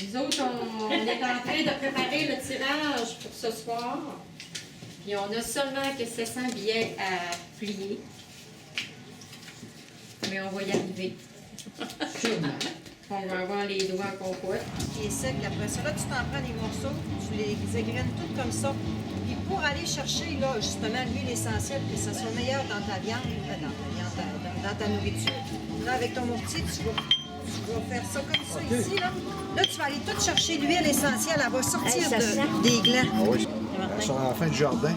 Nous autres, on est en train de préparer le tirage pour ce soir. Puis on a seulement que 700 billets à plier. Mais on va y arriver. On va avoir les doigts en compote. Qui est sec, après ça, là, tu t'en prends des morceaux, tu les égrènes toutes comme ça. Puis pour aller chercher, là, justement, l'huile essentielle, que ça soit meilleur dans ta viande, dans ta nourriture. Là, avec ton mortier, tu vas faire ça comme ça ici, là. Là, tu vas aller tout chercher l'huile essentielle, elle va sortir des glands. Ah oui, ils sont à la fin du jardin.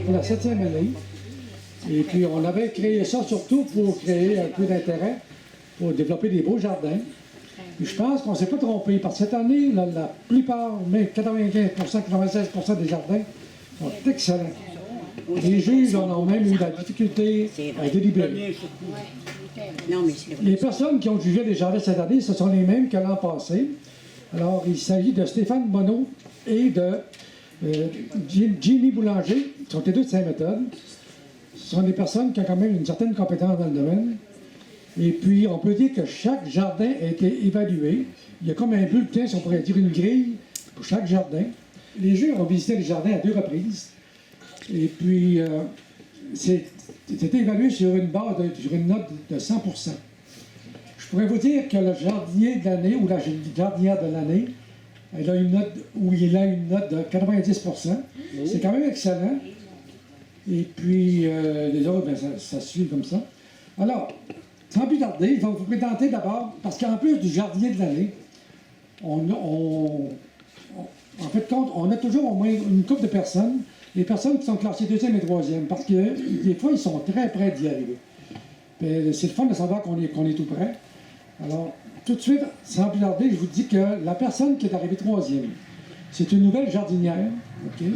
Pour la 7e année. Et puis, on avait créé ça surtout pour créer un peu d'intérêt, pour développer des beaux jardins. Et je pense qu'on ne s'est pas trompé, parce que cette année, la plupart, même 95%, 96% des jardins sont excellents. Les juges ont même eu la difficulté à délibérer. Les personnes qui ont jugé les jardins cette année, ce sont les mêmes que l'an passé. Alors, il s'agit de Stéphane Monod et de Jenny Boulanger, qui sont les deux de Saint-Méthode. Ce sont des personnes qui ont quand même une certaine compétence dans le domaine. Et puis, on peut dire que chaque jardin a été évalué. Il y a comme un bulletin, si on pourrait dire une grille, pour chaque jardin. Les juges ont visité les jardins à 2 reprises. Et puis, c'était évalué sur une base, sur une note de 100%. Je pourrais vous dire que le jardinier de l'année, ou la jardinière de l'année, il a une note de 90%. C'est quand même excellent. Et puis, les autres, bien, ça suit comme ça. Alors, sans plus tarder, je vais vous présenter d'abord, parce qu'en plus du jardinier de l'année, en fait, on a toujours au moins une couple de personnes, les personnes qui sont classées 2e et 3e, parce que des fois, ils sont très près d'y arriver. C'est le fun de savoir qu'on est tout près. Alors, tout de suite, sans plus tarder, je vous dis que la personne qui est arrivée 3e, c'est une nouvelle jardinière. Okay?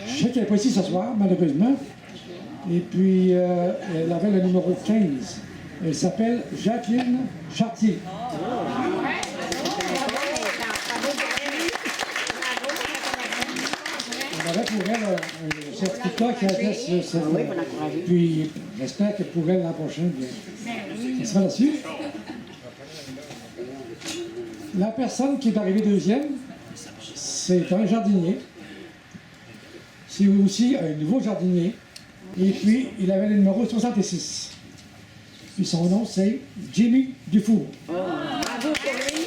Je sais qu'elle n'est pas ici ce soir, malheureusement. Et puis, elle avait le numéro 15. Elle s'appelle Jacqueline Chartier. On avait pour elle un certificat qui atteste sur puis, j'espère que pour elle l'an prochain, ça sera là-dessus. La personne qui est arrivée 2e, c'est un jardinier. C'est aussi un nouveau jardinier. Et puis, il avait le numéro 66. Puis son nom, c'est Jimmy Dufour. Bravo pour lui.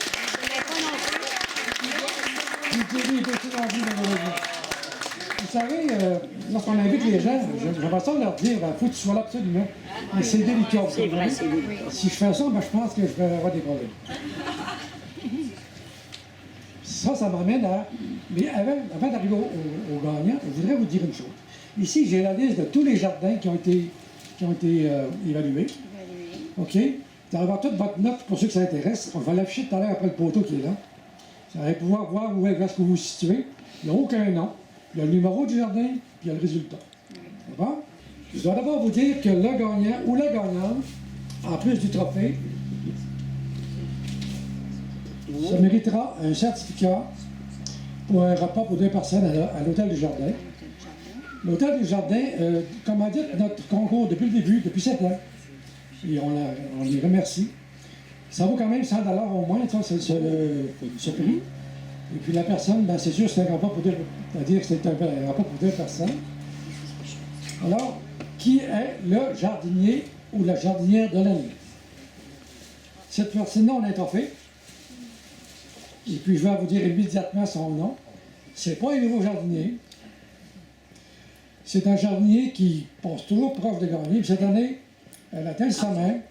Puis Jimmy, été rempli malheureusement. Vous savez, lorsqu'on invite les gens, j'aimerais ça leur dire, il faut que tu sois là absolument. Et c'est délicat. C'est vrai, c'est délicat. Si je fais ça, ben, je pense que je vais avoir des problèmes. Ça m'amène à... Mais avant d'arriver au gagnant, je voudrais vous dire une chose. Ici, j'ai la liste de tous les jardins qui ont été évalués. OK? Vous allez avoir toute votre note pour ceux que ça intéresse. On va l'afficher tout à l'heure après le poteau qui est là. Vous allez pouvoir voir où est-ce que vous vous situez. Il n'y a aucun nom. Il y a le numéro du jardin, puis il y a le résultat. D'accord? Je dois d'abord vous dire que le gagnant ou la gagnante, en plus du trophée, se méritera un certificat pour un repas pour 2 personnes à l'Hôtel du Jardin. L'Hôtel du Jardin commandite notre concours depuis le début, depuis 7 ans. Et on les remercie. Ça vaut quand même 100 $ au moins, ça, ce prix. Et puis la personne, ben, c'est sûr, c'est un repas pour 2, c'est-à-dire que c'est un repas pour 2 personnes. Alors, qui est le jardinier ou la jardinière de l'année? Cette personne-là, on a un trophée. Et puis, je vais vous dire immédiatement son nom. C'est pas un nouveau jardinier. C'est un jardinier qui passe toujours proche de gagner. Puis cette année, elle atteint le sommet.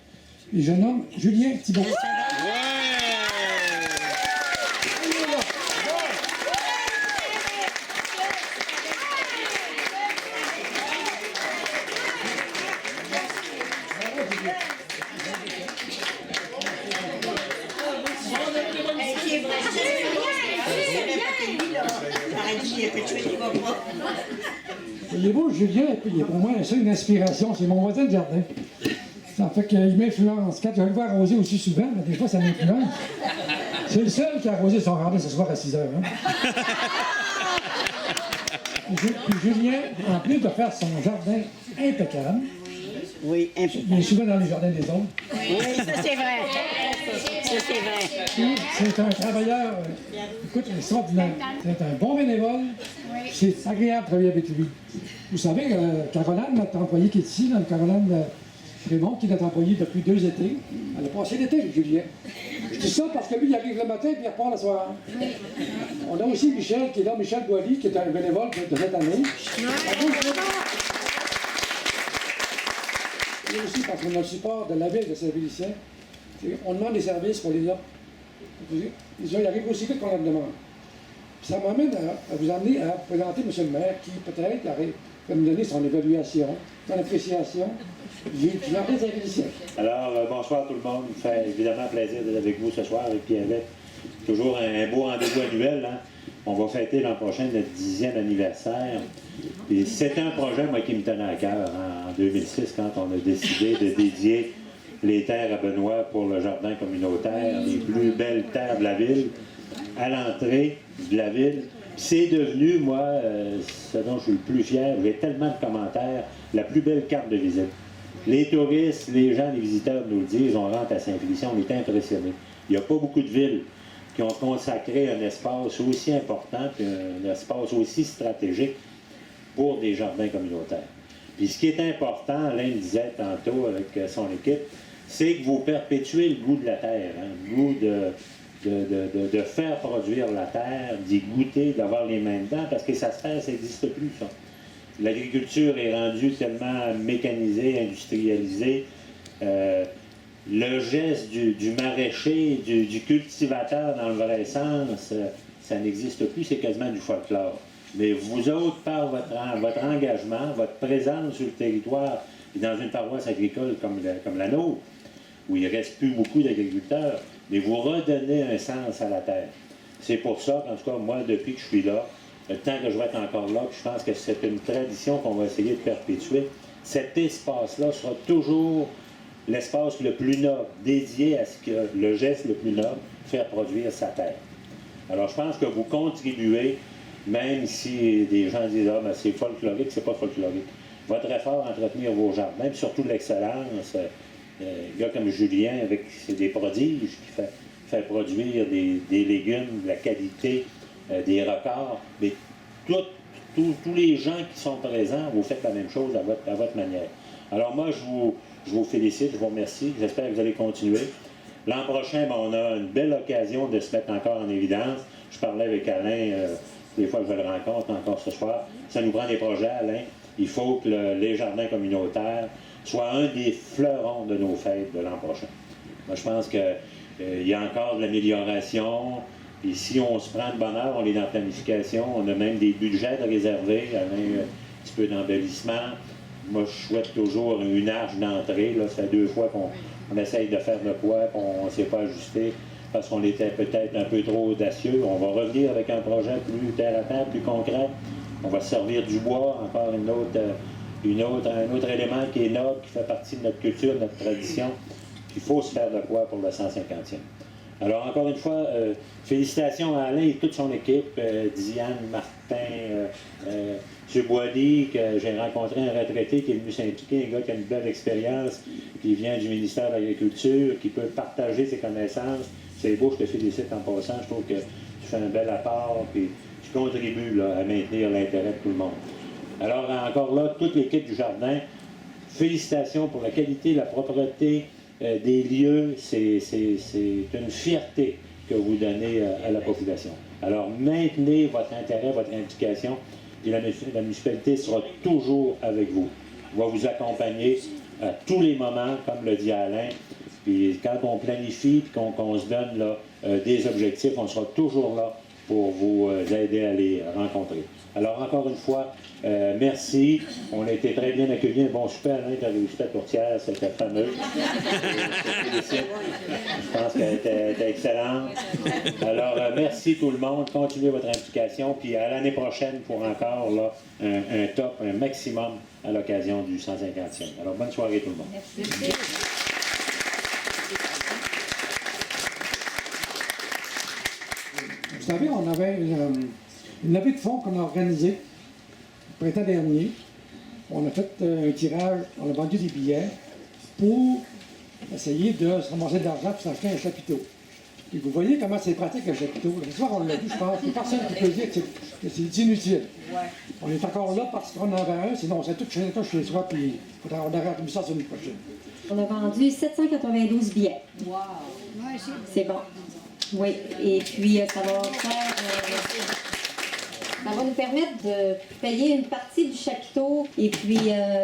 Et je nomme Julien Thibault. Il est beau, Julien, et puis il est pour moi ça une inspiration. C'est mon voisin de jardin. Ça fait qu'il m'influence. Quand je vais le voir arroser aussi souvent, mais des fois ça m'influence. C'est le seul qui a arrosé son jardin ce soir à 6 h. Hein. Puis Julien, en plus de faire son jardin impeccable, oui, il est souvent dans les jardins des autres. Oui, ça c'est vrai. Ça c'est vrai. Puis, c'est un travailleur, écoute, extraordinaire. C'est un bon bénévole. C'est agréable de travailler avec lui. Vous savez, Caroline, notre employée qui est ici, Caroline Raymond, qui est notre employée depuis 2 étés, elle a passé l'été avec Julien. Je dis ça parce que lui, il arrive le matin et il repart le soir. On a aussi Michel qui est là, Michel Boily, qui est un bénévole de cette année. Et aussi parce qu'on a le support de la ville de Saint-Félicien. On demande des services pour les là. Ils arrivent aussi vite qu'on leur demande. Puis ça m'amène à vous amener à présenter M. le maire qui peut-être va me donner son évaluation, son appréciation du jardin de Saint-Félicien. Alors, bonsoir tout le monde. Il me fait évidemment plaisir d'être avec vous ce soir et puis avec toujours un beau rendez-vous annuel. Hein. On va fêter l'an prochain notre 10e anniversaire. Et c'est un projet, moi, qui me tenait à cœur hein, en 2006 quand on a décidé de dédier les terres à Benoît pour le jardin communautaire, les plus belles terres de la ville, à l'entrée de la ville. C'est devenu, moi, ce dont je suis le plus fier, j'ai tellement de commentaires, la plus belle carte de visite. Les touristes, les gens, les visiteurs nous le disent, on rentre à Saint-Félicien, on est impressionnés. Il n'y a pas beaucoup de villes qui ont consacré un espace aussi important, puis un espace aussi stratégique pour des jardins communautaires. Puis ce qui est important, Alain le disait tantôt avec son équipe, c'est que vous perpétuez le goût de la terre, hein, le goût de faire produire la terre, d'y goûter, d'avoir les mains dedans, parce que ça se fait, ça n'existe plus, ça. L'agriculture est rendue tellement mécanisée, industrialisée. Le geste du maraîcher, du cultivateur dans le vrai sens, ça n'existe plus, c'est quasiment du folklore. Mais vous autres, par votre engagement, votre présence sur le territoire, et dans une paroisse agricole comme la nôtre, où il ne reste plus beaucoup d'agriculteurs, mais vous redonnez un sens à la terre. C'est pour ça qu'en tout cas, moi, depuis que je suis là, le temps que je vais être encore là, je pense que c'est une tradition qu'on va essayer de perpétuer. Cet espace-là sera toujours l'espace le plus noble, dédié à ce que le geste le plus noble, faire produire sa terre. Alors, je pense que vous contribuez, même si des gens disent « Ah, ben, c'est folklorique », c'est pas folklorique. Votre effort à entretenir vos jardins, puis surtout l'excellence, un gars comme Julien, avec des prodiges, qui fait produire des légumes, de la qualité, des records, mais tous les gens qui sont présents, vous faites la même chose à votre manière. Alors moi, je vous félicite, je vous remercie, j'espère que vous allez continuer. L'an prochain, ben, on a une belle occasion de se mettre encore en évidence. Je parlais avec Alain des fois je le rencontre encore ce soir. Ça nous prend des projets, Alain. Il faut que les jardins communautaires soient un des fleurons de nos fêtes de l'an prochain. Moi, je pense qu'il y a encore de l'amélioration. Et si on se prend de bonne heure, on est dans la planification, on a même des budgets de réserver, il y a même un petit peu d'embellissement. Moi, je souhaite toujours une arche d'entrée. Là, ça fait 2 fois qu'on essaye de faire de quoi, qu'on ne s'est pas ajusté parce qu'on était peut-être un peu trop audacieux. On va revenir avec un projet plus terre à terre, plus concret. On va se servir du bois, encore un autre élément qui est noble, qui fait partie de notre culture, de notre tradition. Il faut se faire de quoi pour le 150e. Alors, encore une fois, félicitations à Alain et toute son équipe, Diane, Martin, M. Boily, que j'ai rencontré un retraité qui est venu s'impliquer, un gars qui a une belle expérience, qui vient du ministère de l'Agriculture, qui peut partager ses connaissances. C'est beau, je te félicite en passant, je trouve que tu fais un bel apport, puis tu contribues là, à maintenir l'intérêt de tout le monde. Alors, encore là, toute l'équipe du jardin, félicitations pour la qualité, la propreté des lieux. C'est une fierté que vous donnez à la population. Alors, maintenez votre intérêt, votre implication, et la municipalité sera toujours avec vous. Elle va vous accompagner à tous les moments, comme le dit Alain. Puis quand on planifie et qu'on se donne là, des objectifs, on sera toujours là pour vous aider à les rencontrer. Alors, encore une fois, merci. On a été très bien accueillis. Un bon super, Alain, tu as réussi ta tourtière, c'était fameux. Je pense qu'elle était excellente. Alors, merci tout le monde. Continuez votre implication. Puis à l'année prochaine pour encore là, un top, un maximum à l'occasion du 150e. Alors, bonne soirée tout le monde. Merci. Vous savez, on avait une levée de fonds qu'on a organisée le printemps dernier. On a fait un tirage, on a vendu des billets pour essayer de se ramasser de l'argent pour s'acheter un chapiteau. Et vous voyez comment c'est pratique un chapiteau. Ce soir, on l'a vu, je pense. Il n'y a personne qui peut dire que c'est inutile. Ouais. On est encore là parce qu'on en avait un, sinon on s'est tout chez soi, puis on aurait remis ça sur une prochaine. On a vendu 792 billets. Wow! C'est bon. Oui, et puis ça va faire... ça va nous permettre de payer une partie du chapiteau. Et puis,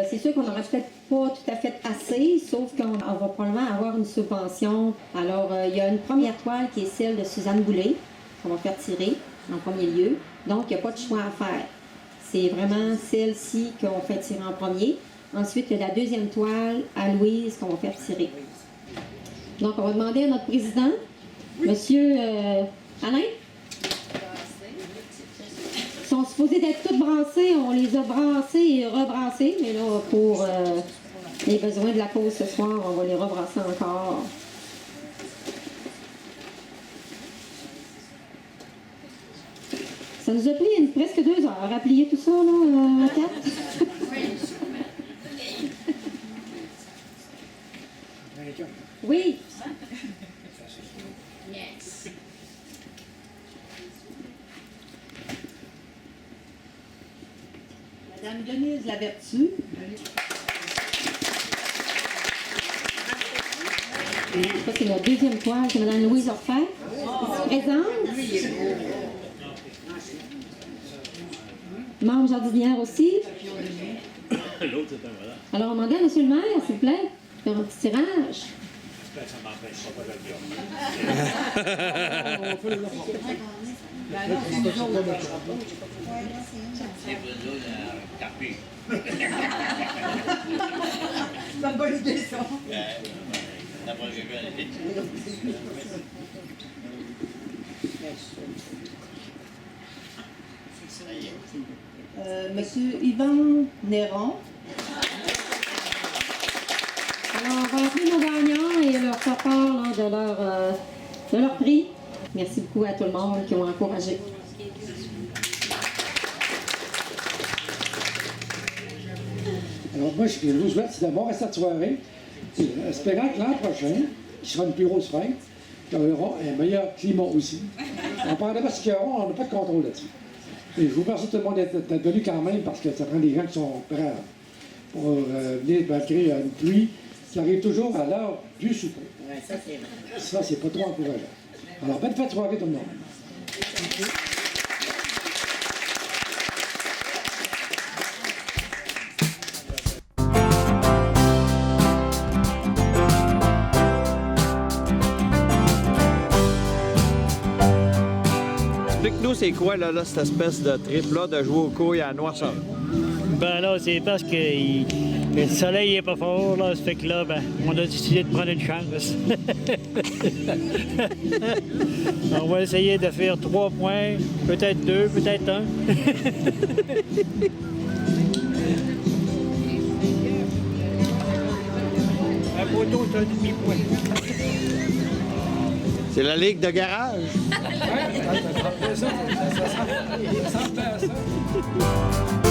c'est sûr qu'on n'aura peut-être pas tout à fait assez, sauf qu'on va probablement avoir une subvention. Alors, il y a une première toile qui est celle de Suzanne Boulay, qu'on va faire tirer en premier lieu. Donc, il n'y a pas de choix à faire. C'est vraiment celle-ci qu'on fait tirer en premier. Ensuite, il y a la deuxième toile à Louise qu'on va faire tirer. Donc, on va demander à notre président, Monsieur Alain. Ils sont supposés d'être toutes brassées. On les a brassées et rebrassées. Mais là, pour les besoins de la cause ce soir, on va les rebrasser encore. Ça nous a pris presque 2 heures à plier tout ça, là, à 4. Oui. Yes. Madame Denise Lavertu. Ça, c'est notre deuxième toile. C'est Mme Louise Orfèvre. Présente. Membre jardinière aussi. Alors, on demande à M. le maire, s'il vous plaît, de faire un petit tirage. Ça m'empêche pas de le dire. C'est une bonne idée, ça. Monsieur Yvan Néron. Alors, on va appeler nos gagnants et leur faire part là, de leur prix. Merci beaucoup à tout le monde qui ont encouragé. Alors moi, je vous souhaite d'avoir resté cette soirée, espérant que l'an prochain, qui sera une plus grosse fête, qu'on aura un meilleur climat aussi. On parlera pas de ce qu'il y aura, on n'a pas de contrôle là-dessus. Et je vous remercie tout le monde d'être venu quand même, parce que ça prend des gens qui sont prêts pour venir malgré une pluie qui arrive toujours à l'heure du souper. Ouais, ça, c'est vrai. Ça, c'est pas trop encourageant. Alors, bonne fête de soirée tout le monde. c'est quoi, là, cette espèce de trip-là de jouer aux couilles à noirceur? Ben là, c'est parce que le soleil n'est pas fort, là. Ça fait que là, ben, on a décidé de prendre une chance. On va essayer de faire 3 points, peut-être 2, peut-être 1. Un poteau, c'est un demi-point. C'est la ligue de garage. Ouais, ça ressemble à ça.